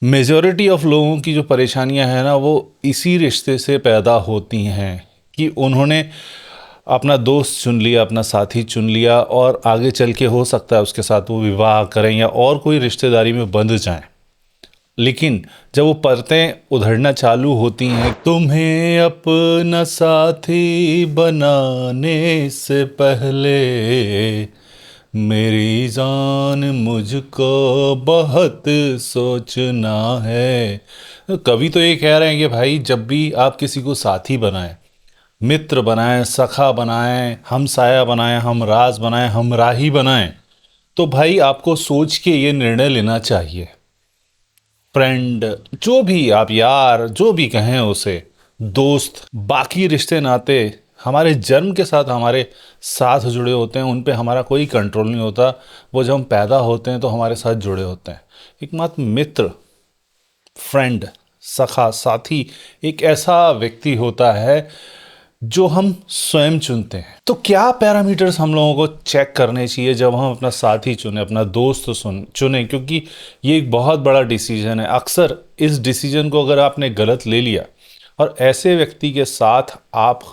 Majority of लोगों की जो परेशानियां हैं ना वो इसी रिश्ते से पैदा होती हैं कि उन्होंने अपना दोस्त चुन लिया, अपना साथी चुन लिया और आगे चल के हो सकता है उसके साथ वो विवाह करें या और कोई रिश्तेदारी में बंध जाएं। लेकिन जब वो परतें उधड़ना चालू होती हैं, तुम्हें अपना साथी बनाने से पहले मेरी जान मुझको बहुत सोचना है। कवि तो ये कह रहे हैं कि भाई जब भी आप किसी को साथी बनाएं, मित्र बनाएं, सखा बनाएं, हमसाया बनाएं, हमराज बनाएं, हमराही बनाएं, तो भाई आपको सोच के ये निर्णय लेना चाहिए। फ्रेंड, जो भी आप, यार जो भी कहें उसे, दोस्त, बाकी रिश्ते नाते हमारे जन्म के साथ हमारे साथ जुड़े होते हैं, उन पे हमारा कोई कंट्रोल नहीं होता। वो जब हम पैदा होते हैं तो हमारे साथ जुड़े होते हैं। एकमात्र मित्र, फ्रेंड, सखा, साथी एक ऐसा व्यक्ति होता है जो हम स्वयं चुनते हैं। तो क्या पैरामीटर्स हम लोगों को चेक करने चाहिए जब हम अपना साथी चुने, अपना दोस्त चुने, क्योंकि ये एक बहुत बड़ा डिसीजन है। अक्सर इस डिसीजन को अगर आपने गलत ले लिया और ऐसे व्यक्ति के साथ आप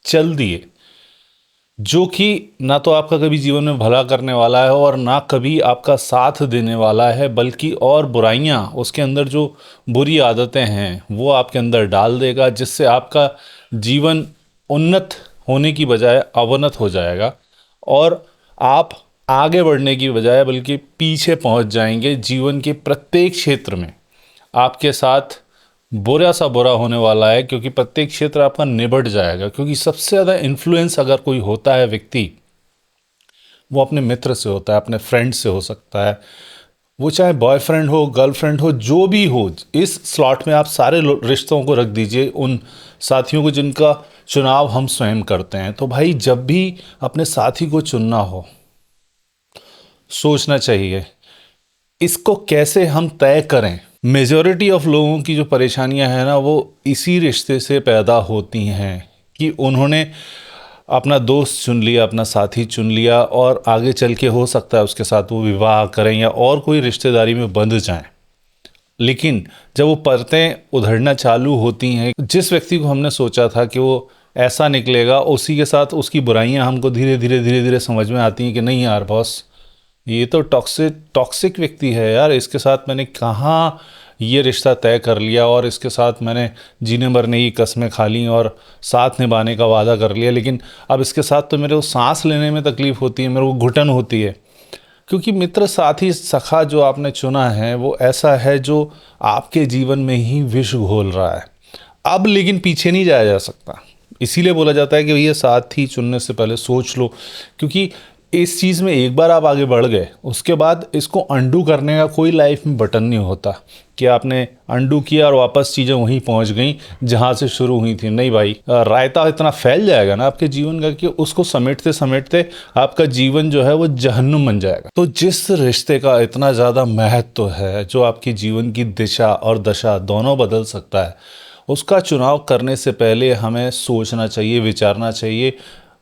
चल दिए जो कि ना तो आपका कभी जीवन में भला करने वाला है और ना कभी आपका साथ देने वाला है, बल्कि और बुराइयां, उसके अंदर जो बुरी आदतें हैं वो आपके अंदर डाल देगा, जिससे आपका जीवन उन्नत होने की बजाय अवनत हो जाएगा और आप आगे बढ़ने की बजाय बल्कि पीछे पहुंच जाएंगे। जीवन के प्रत्येक क्षेत्र में आपके साथ बुरा सा बुरा होने वाला है, क्योंकि प्रत्येक क्षेत्र आपका निबट जाएगा। क्योंकि सबसे ज़्यादा इन्फ्लुएंस अगर कोई होता है व्यक्ति, वो अपने मित्र से होता है, अपने फ्रेंड से हो सकता है। वो चाहे बॉयफ्रेंड हो, गर्लफ्रेंड हो, जो भी हो। इस स्लॉट में आप सारे रिश्तों को रख दीजिए, उन साथियों को जिनका चुनाव हम स्वयं करते हैं। तो भाई जब भी अपने साथी को चुनना हो, सोचना चाहिए इसको कैसे हम तय करें। मेजॉरिटी ऑफ लोगों की जो परेशानियां हैं ना वो इसी रिश्ते से पैदा होती हैं कि उन्होंने अपना दोस्त चुन लिया, अपना साथी चुन लिया और आगे चल के हो सकता है उसके साथ वो विवाह करें या और कोई रिश्तेदारी में बंध जाएं। लेकिन जब वो परतें उधड़ना चालू होती हैं, जिस व्यक्ति को हमने सोचा था कि वो ऐसा निकलेगा, उसी के साथ उसकी बुराइयां हमको धीरे धीरे समझ में आती हैं कि नहीं यार बॉस, ये तो टॉक्सिक व्यक्ति है यार, इसके साथ मैंने कहाँ ये रिश्ता तय कर लिया और इसके साथ मैंने जीने मरने की कस्में खा ली और साथ निभाने का वादा कर लिया, लेकिन अब इसके साथ तो मेरे को सांस लेने में तकलीफ़ होती है, मेरे को घुटन होती है। क्योंकि मित्र, साथी, सखा जो आपने चुना है वो ऐसा है जो आपके जीवन में ही विष घोल रहा है। अब लेकिन पीछे नहीं जाया जा सकता। इसीलिए बोला जाता है कि भैया साथी चुनने से पहले सोच लो, क्योंकि इस चीज़ में एक बार आप आगे बढ़ गए, उसके बाद इसको अंडू करने का कोई लाइफ में बटन नहीं होता कि आपने अंडू किया और वापस चीज़ें वहीं पहुंच गई जहां से शुरू हुई थी। नहीं भाई, रायता इतना फैल जाएगा ना आपके जीवन का कि उसको समेटते समेटते आपका जीवन जो है वो जहन्नुम बन जाएगा। तो जिस रिश्ते का इतना ज़्यादा महत्व है, जो आपकी जीवन की दिशा और दशा दोनों बदल सकता है, उसका चुनाव करने से पहले हमें सोचना चाहिए, विचारना चाहिए।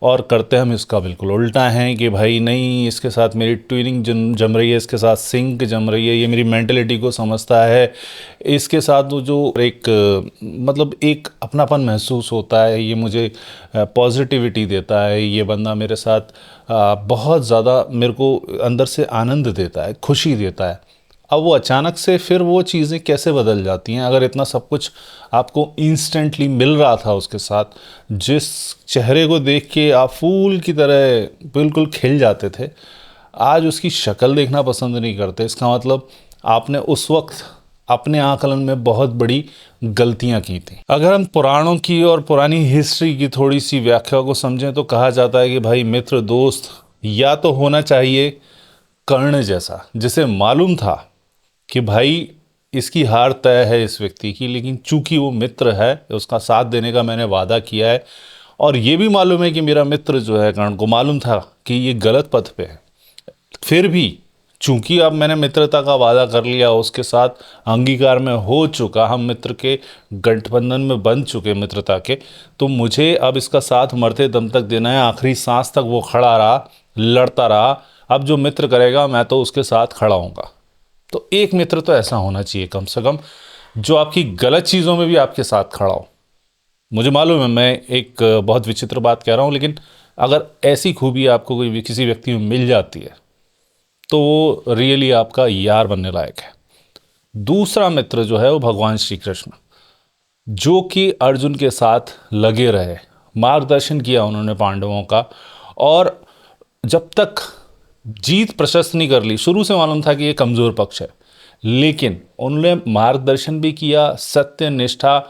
और करते हम इसका बिल्कुल उल्टा हैं कि भाई नहीं, इसके साथ मेरी ट्विनिंग जम रही है, इसके साथ सिंक जम रही है, ये मेरी मेंटलिटी को समझता है, इसके साथ वो जो एक मतलब एक अपनापन महसूस होता है, ये मुझे पॉजिटिविटी देता है, ये बंदा मेरे साथ बहुत ज़्यादा मेरे को अंदर से आनंद देता है, खुशी देता है। अब वो अचानक से फिर वो चीज़ें कैसे बदल जाती हैं। अगर इतना सब कुछ आपको इंस्टेंटली मिल रहा था उसके साथ, जिस चेहरे को देख के आप फूल की तरह बिल्कुल खिल जाते थे, आज उसकी शक्ल देखना पसंद नहीं करते। इसका मतलब आपने उस वक्त अपने आकलन में बहुत बड़ी गलतियां की थी। अगर हम पुराणों की और पुरानी हिस्ट्री की थोड़ी सी व्याख्या को समझें तो कहा जाता है कि भाई मित्र, दोस्त या तो होना चाहिए कर्ण जैसा, जिसे मालूम था कि भाई इसकी हार तय है इस व्यक्ति की, लेकिन चूंकि वो मित्र है, उसका साथ देने का मैंने वादा किया है और ये भी मालूम है कि मेरा मित्र जो है कर्ण को मालूम था कि ये गलत पथ पे है, फिर भी चूंकि अब मैंने मित्रता का वादा कर लिया, उसके साथ अंगीकार में हो चुका, हम मित्र के गठबंधन में बंध चुके मित्रता के, तो मुझे अब इसका साथ मरते दम तक देना है। आखिरी सांस तक वो खड़ा रहा, लड़ता रहा। अब जो मित्र करेगा मैं तो उसके साथ खड़ा हूँगा। तो एक मित्र तो ऐसा होना चाहिए कम से कम, जो आपकी गलत चीज़ों में भी आपके साथ खड़ा हो। मुझे मालूम है मैं एक बहुत विचित्र बात कह रहा हूँ, लेकिन अगर ऐसी खूबी आपको कोई किसी व्यक्ति में मिल जाती है तो वो रियली आपका यार बनने लायक है। दूसरा मित्र जो है वो भगवान श्री कृष्ण, जो कि अर्जुन के साथ लगे रहे, मार्गदर्शन किया उन्होंने पांडवों का, और जब तक जीत प्रशस्त नहीं कर ली, शुरू से मालूम था कि ये कमज़ोर पक्ष है, लेकिन उन्होंने मार्गदर्शन भी किया, सत्य निष्ठा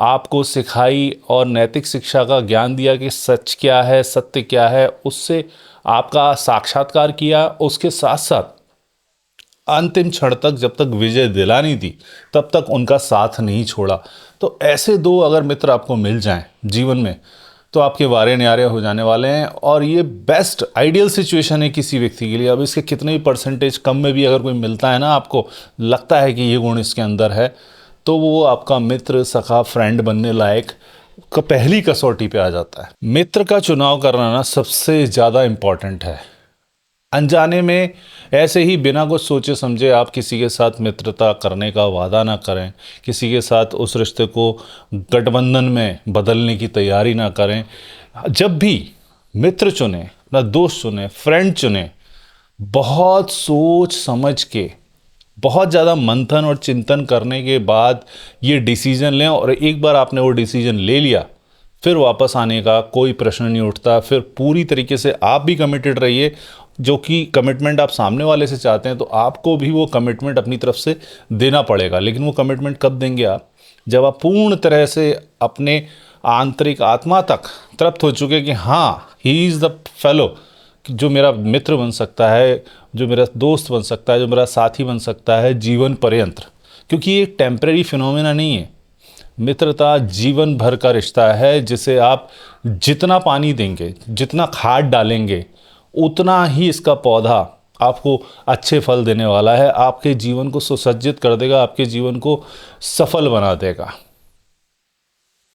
आपको सिखाई और नैतिक शिक्षा का ज्ञान दिया कि सच क्या है, सत्य क्या है, उससे आपका साक्षात्कार किया। उसके साथ साथ अंतिम क्षण तक, जब तक विजय दिलानी थी तब तक उनका साथ नहीं छोड़ा। तो ऐसे दो अगर मित्र आपको मिल जाएं जीवन में तो आपके वारे न्यारे हो जाने वाले हैं, और ये बेस्ट आइडियल सिचुएशन है किसी व्यक्ति के लिए। अब इसके कितने भी परसेंटेज कम में भी अगर कोई मिलता है ना, आपको लगता है कि ये गुण इसके अंदर है, तो वो आपका मित्र, सखा, फ्रेंड बनने लायक का पहली कसौटी पे आ जाता है। मित्र का चुनाव करना ना सबसे ज़्यादा इम्पॉर्टेंट है। अनजाने में ऐसे ही बिना कुछ सोचे समझे आप किसी के साथ मित्रता करने का वादा ना करें, किसी के साथ उस रिश्ते को गठबंधन में बदलने की तैयारी ना करें। जब भी मित्र चुने, अपना दोस्त चुने, फ्रेंड चुने, बहुत सोच समझ के, बहुत ज़्यादा मंथन और चिंतन करने के बाद ये डिसीज़न लें, और एक बार आपने वो डिसीज़न ले लिया फिर वापस आने का कोई प्रश्न नहीं उठता। फिर पूरी तरीके से आप भी कमिटेड रहिए, जो कि कमिटमेंट आप सामने वाले से चाहते हैं, तो आपको भी वो कमिटमेंट अपनी तरफ से देना पड़ेगा। लेकिन वो कमिटमेंट कब देंगे आप? जब आप पूर्ण तरह से अपने आंतरिक आत्मा तक तृप्त हो चुके कि हाँ, ही इज़ द फेलो, जो मेरा मित्र बन सकता है, जो मेरा दोस्त बन सकता है, जो मेरा साथी बन सकता है जीवन पर्यंत। क्योंकि ये टेम्परेरी फिनोमेना नहीं है। मित्रता जीवन भर का रिश्ता है, जिसे आप जितना पानी देंगे, जितना खाद डालेंगे, उतना ही इसका पौधा आपको अच्छे फल देने वाला है, आपके जीवन को सुसज्जित कर देगा, आपके जीवन को सफल बना देगा।